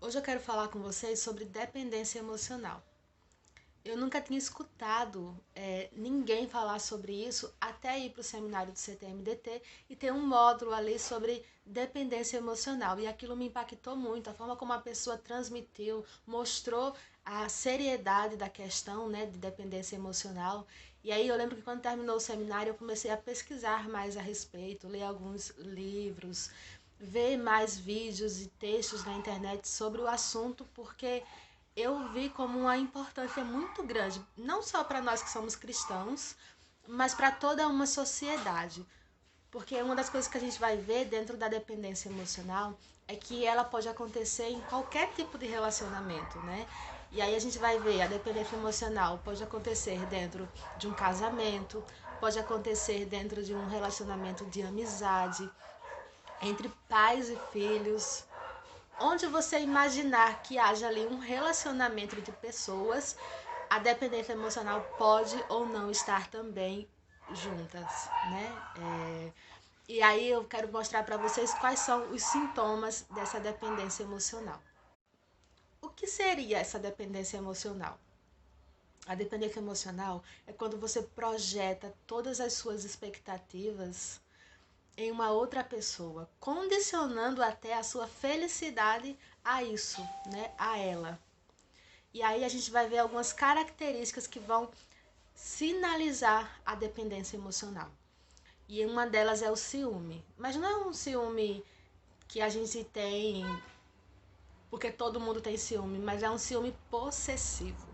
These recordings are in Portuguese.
Hoje eu quero falar com vocês sobre dependência emocional. Eu nunca tinha escutado ninguém falar sobre isso até ir para o seminário do CTMDT e ter um módulo ali sobre dependência emocional. E aquilo me impactou muito, a forma como a pessoa transmitiu, mostrou a seriedade da questão, né, de dependência emocional. E aí eu lembro que quando terminou o seminário eu comecei a pesquisar mais a respeito, ler alguns livros, ver mais vídeos e textos na internet sobre o assunto, porque eu vi como uma importância muito grande, não só para nós que somos cristãos, mas para toda uma sociedade. Porque uma das coisas que a gente vai ver dentro da dependência emocional é que ela pode acontecer em qualquer tipo de relacionamento, né? E aí a gente vai ver a dependência emocional pode acontecer dentro de um casamento, pode acontecer dentro de um relacionamento de amizade, entre pais e filhos, onde você imaginar que haja ali um relacionamento de pessoas, a dependência emocional pode ou não estar também juntas, né? E aí eu quero mostrar para vocês quais são os sintomas dessa dependência emocional. O que seria essa dependência emocional? A dependência emocional é quando você projeta todas as suas expectativas em uma outra pessoa, condicionando até a sua felicidade a isso, né? A ela. E aí a gente vai ver algumas características que vão sinalizar a dependência emocional. E uma delas é o ciúme. Mas não é um ciúme que a gente tem porque todo mundo tem ciúme, mas é um ciúme possessivo.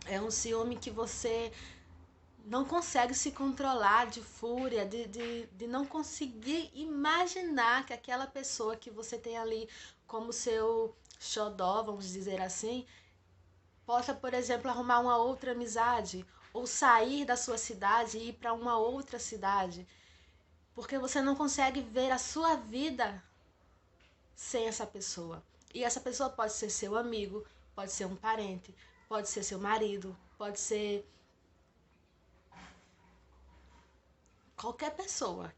É um ciúme que você não consegue se controlar de fúria, de não conseguir imaginar que aquela pessoa que você tem ali como seu xodó, vamos dizer assim, possa, por exemplo, arrumar uma outra amizade ou sair da sua cidade e ir para uma outra cidade, porque você não consegue ver a sua vida sem essa pessoa. E essa pessoa pode ser seu amigo, pode ser um parente, pode ser seu marido, pode ser qualquer pessoa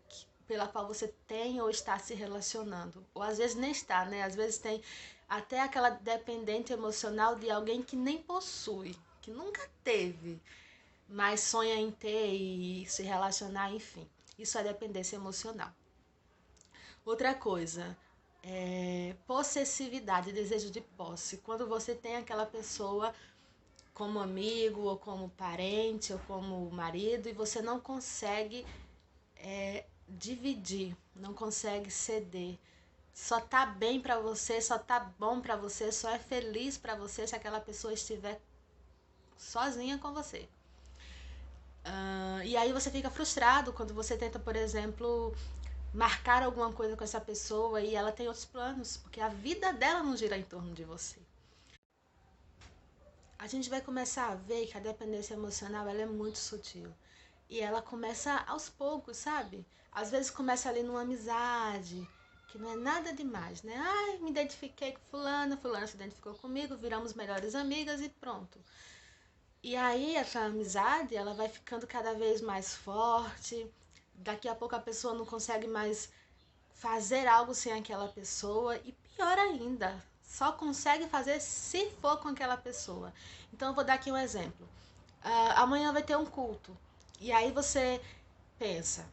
pela qual você tem ou está se relacionando. Ou às vezes nem está, né? Às vezes tem até aquela dependente emocional de alguém que nem possui, que nunca teve, mas sonha em ter e se relacionar, enfim. Isso é dependência emocional. Outra coisa, possessividade, desejo de posse. Quando você tem aquela pessoa como amigo, ou como parente, ou como marido, e você não consegue dividir, não consegue ceder. Só tá bem para você, só tá bom para você, só é feliz para você se aquela pessoa estiver sozinha com você. E aí você fica frustrado quando você tenta, por exemplo, marcar alguma coisa com essa pessoa e ela tem outros planos, porque a vida dela não gira em torno de você. A gente vai começar a ver que a dependência emocional ela é muito sutil. E ela começa aos poucos, sabe? Às vezes começa ali numa amizade, que não é nada demais, né? Ai, me identifiquei com fulana, fulana se identificou comigo, viramos melhores amigas e pronto. E aí essa amizade, ela vai ficando cada vez mais forte. Daqui a pouco a pessoa não consegue mais fazer algo sem aquela pessoa e pior ainda, só consegue fazer se for com aquela pessoa. Então eu vou dar aqui um exemplo. Amanhã vai ter um culto. E aí você pensa,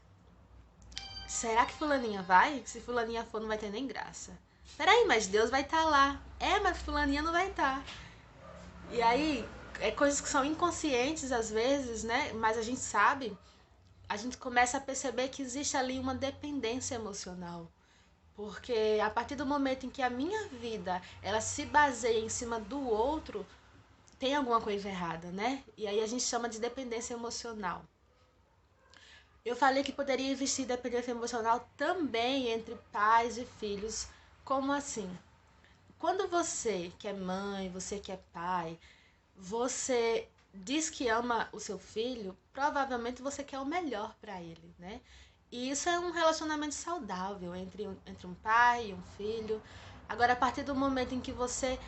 será que fulaninha vai? Se fulaninha for, não vai ter nem graça. Peraí, mas Deus vai estar lá. É, mas fulaninha não vai estar. E aí, é coisas que são inconscientes às vezes, né? Mas a gente sabe, a gente começa a perceber que existe ali uma dependência emocional. Porque a partir do momento em que a minha vida ela se baseia em cima do outro, tem alguma coisa errada, né? E aí a gente chama de dependência emocional. Eu falei que poderia existir dependência emocional também entre pais e filhos. Como assim? Quando você que é mãe, você que é pai, você diz que ama o seu filho, provavelmente você quer o melhor para ele, né? E isso é um relacionamento saudável entre um pai e um filho. Agora, a partir do momento em que você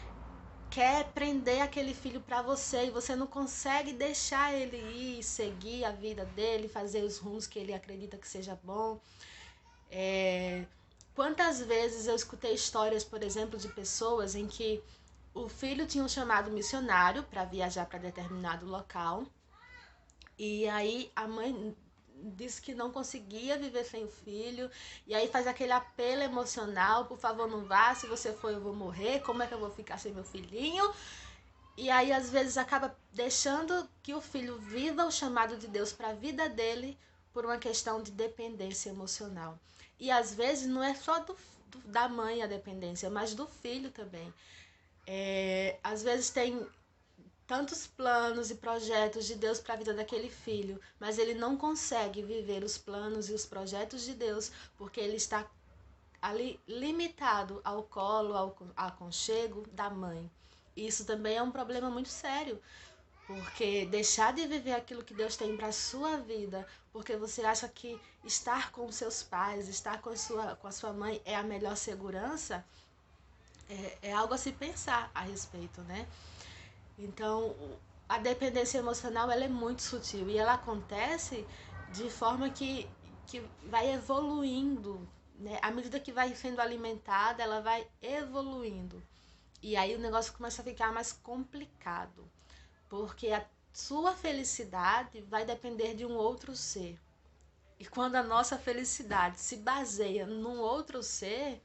quer prender aquele filho para você e você não consegue deixar ele ir, seguir a vida dele, fazer os rumos que ele acredita que seja bom, Quantas vezes eu escutei histórias, por exemplo, de pessoas em que o filho tinha um chamado missionário para viajar para determinado local, e aí a mãe disse que não conseguia viver sem o filho, e aí faz aquele apelo emocional: por favor, não vá, se você for eu vou morrer, como é que eu vou ficar sem meu filhinho? E aí às vezes acaba deixando que o filho viva o chamado de Deus para a vida dele por uma questão de dependência emocional. E às vezes não é só da mãe a dependência, mas do filho também. Às vezes tem tantos planos e projetos de Deus para a vida daquele filho, mas ele não consegue viver os planos e os projetos de Deus porque ele está ali limitado ao colo, ao aconchego da mãe. Isso também é um problema muito sério, porque deixar de viver aquilo que Deus tem para a sua vida, porque você acha que estar com seus pais, estar com a sua mãe é a melhor segurança, é algo a se pensar a respeito, né? Então, a dependência emocional ela é muito sutil e ela acontece de forma que vai evoluindo, né? À medida que vai sendo alimentada, ela vai evoluindo. E aí o negócio começa a ficar mais complicado, porque a sua felicidade vai depender de um outro ser. E quando a nossa felicidade se baseia num outro ser,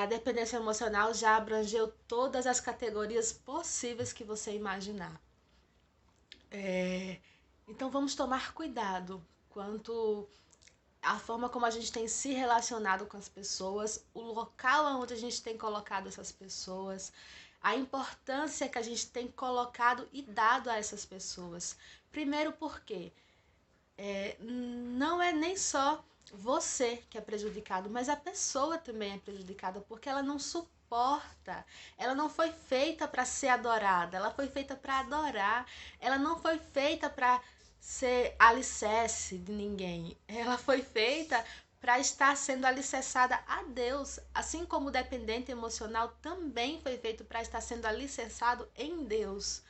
a dependência emocional já abrangeu todas as categorias possíveis que você imaginar. Então vamos tomar cuidado quanto à forma como a gente tem se relacionado com as pessoas, o local onde a gente tem colocado essas pessoas, a importância que a gente tem colocado e dado a essas pessoas. Primeiro porque não é nem só você que é prejudicado, mas a pessoa também é prejudicada porque ela não suporta. Ela não foi feita para ser adorada, ela foi feita para adorar. Ela não foi feita para ser alicerce de ninguém. Ela foi feita para estar sendo alicerçada a Deus, assim como o dependente emocional também foi feito para estar sendo alicerçado em Deus.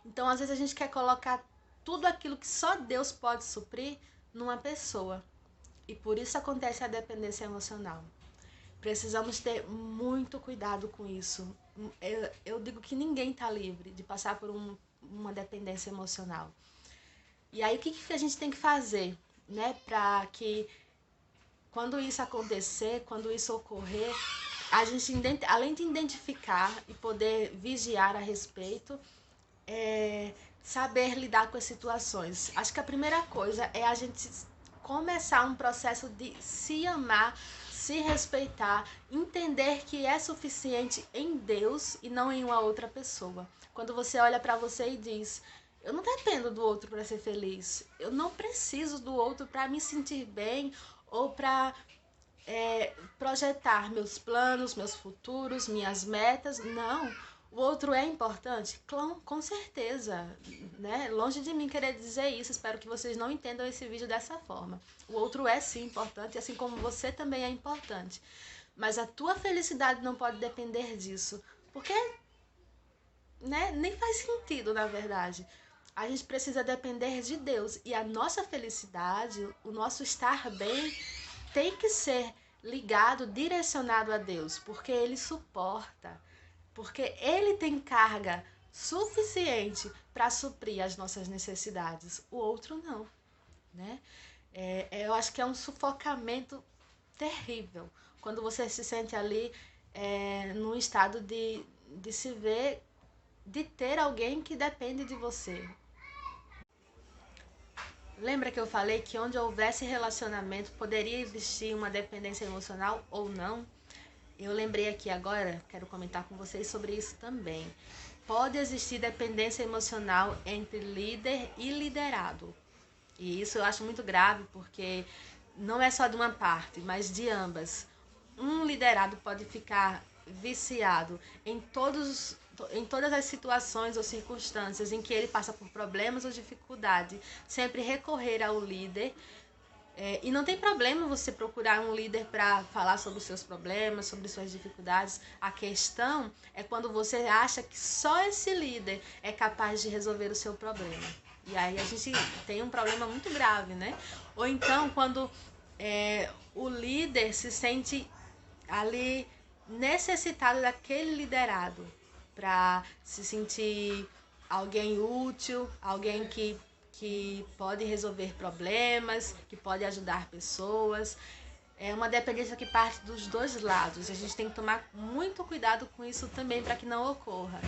Então, às vezes a gente quer colocar tudo aquilo que só Deus pode suprir numa pessoa. E por isso acontece a dependência emocional. Precisamos ter muito cuidado com isso. Eu digo que ninguém está livre de passar por uma dependência emocional. E aí o que a gente tem que fazer, né, para que quando isso acontecer, quando isso ocorrer, a gente, além de identificar e poder vigiar a respeito, saber lidar com as situações. Acho que a primeira coisa é a gente começar um processo de se amar, se respeitar, entender que é suficiente em Deus e não em uma outra pessoa. Quando você olha para você e diz: eu não dependo do outro para ser feliz, eu não preciso do outro para me sentir bem ou para projetar meus planos, meus futuros, minhas metas. Não. O outro é importante? Com certeza, né? Longe de mim querer dizer isso, espero que vocês não entendam esse vídeo dessa forma. O outro é sim importante, assim como você também é importante. Mas a tua felicidade não pode depender disso, porque, né, nem faz sentido, na verdade. A gente precisa depender de Deus e a nossa felicidade, o nosso estar bem, tem que ser ligado, direcionado a Deus, porque Ele suporta, porque Ele tem carga suficiente para suprir as nossas necessidades. O outro não, né? Eu acho que é um sufocamento terrível quando você se sente ali num estado de se ver, de ter alguém que depende de você. Lembra que eu falei que onde houvesse relacionamento poderia existir uma dependência emocional ou não? Eu lembrei aqui agora, quero comentar com vocês sobre isso também. Pode existir dependência emocional entre líder e liderado. E isso eu acho muito grave porque não é só de uma parte, mas de ambas. Um liderado pode ficar viciado em todas as situações ou circunstâncias em que ele passa por problemas ou dificuldade, sempre recorrer ao líder. E não tem problema você procurar um líder para falar sobre os seus problemas, sobre suas dificuldades. A questão é quando você acha que só esse líder é capaz de resolver o seu problema. E aí a gente tem um problema muito grave, né? Ou então quando o líder se sente ali necessitado daquele liderado para se sentir alguém útil, alguém que pode resolver problemas, que pode ajudar pessoas. É uma dependência que parte dos dois lados. A gente tem que tomar muito cuidado com isso também para que não ocorra.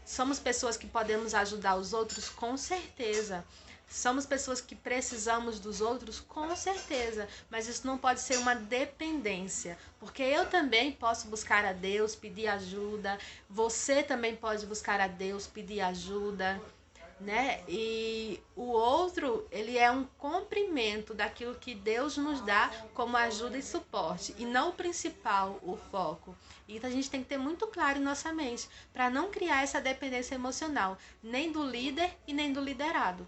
Somos pessoas que podemos ajudar os outros, com certeza. Somos pessoas que precisamos dos outros, com certeza. Mas isso não pode ser uma dependência. Porque eu também posso buscar a Deus, pedir ajuda. Você também pode buscar a Deus, pedir ajuda, né? E o outro, ele é um comprimento daquilo que Deus nos dá como ajuda e suporte, e não o principal, o foco. E a gente tem que ter muito claro em nossa mente, para não criar essa dependência emocional, nem do líder e nem do liderado.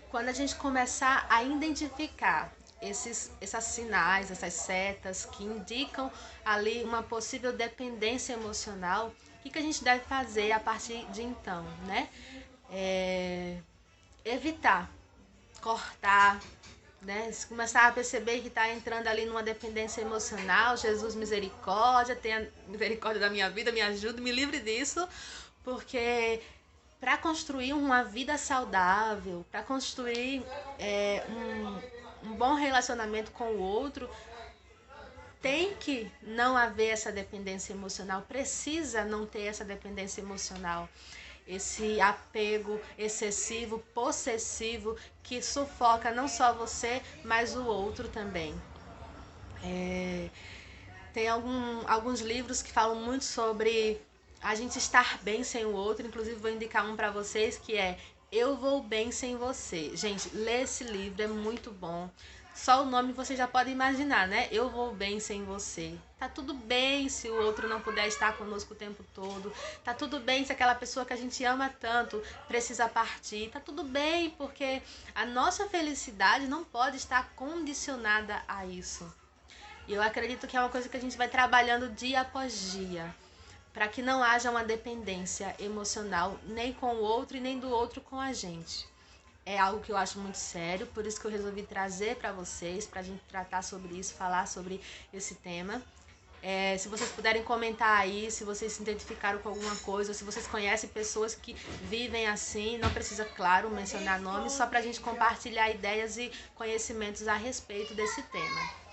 Quando a gente começar a identificar essas sinais, essas setas que indicam ali uma possível dependência emocional, o que a gente deve fazer a partir de então, né? Evitar, cortar, né? Se começar a perceber que está entrando ali numa dependência emocional, Jesus, misericórdia, tenha misericórdia da minha vida, me ajude, me livre disso, porque para construir uma vida saudável, para construir um bom relacionamento com o outro, tem que não haver essa dependência emocional, precisa não ter essa dependência emocional, esse apego excessivo, possessivo, que sufoca não só você, mas o outro também. Tem alguns livros que falam muito sobre a gente estar bem sem o outro, inclusive vou indicar um para vocês que é Eu Vou Bem Sem Você. Gente, lê esse livro, é muito bom. Só o nome você já pode imaginar, né? Eu vou bem sem você. Tá tudo bem se o outro não puder estar conosco o tempo todo. Tá tudo bem se aquela pessoa que a gente ama tanto precisa partir. Tá tudo bem, porque a nossa felicidade não pode estar condicionada a isso. E eu acredito que é uma coisa que a gente vai trabalhando dia após dia, para que não haja uma dependência emocional nem com o outro e nem do outro com a gente. É algo que eu acho muito sério, por isso que eu resolvi trazer para vocês, para a gente tratar sobre isso, falar sobre esse tema. Se vocês puderem comentar aí, se vocês se identificaram com alguma coisa, se vocês conhecem pessoas que vivem assim, não precisa, claro, mencionar nomes, só para a gente compartilhar ideias e conhecimentos a respeito desse tema.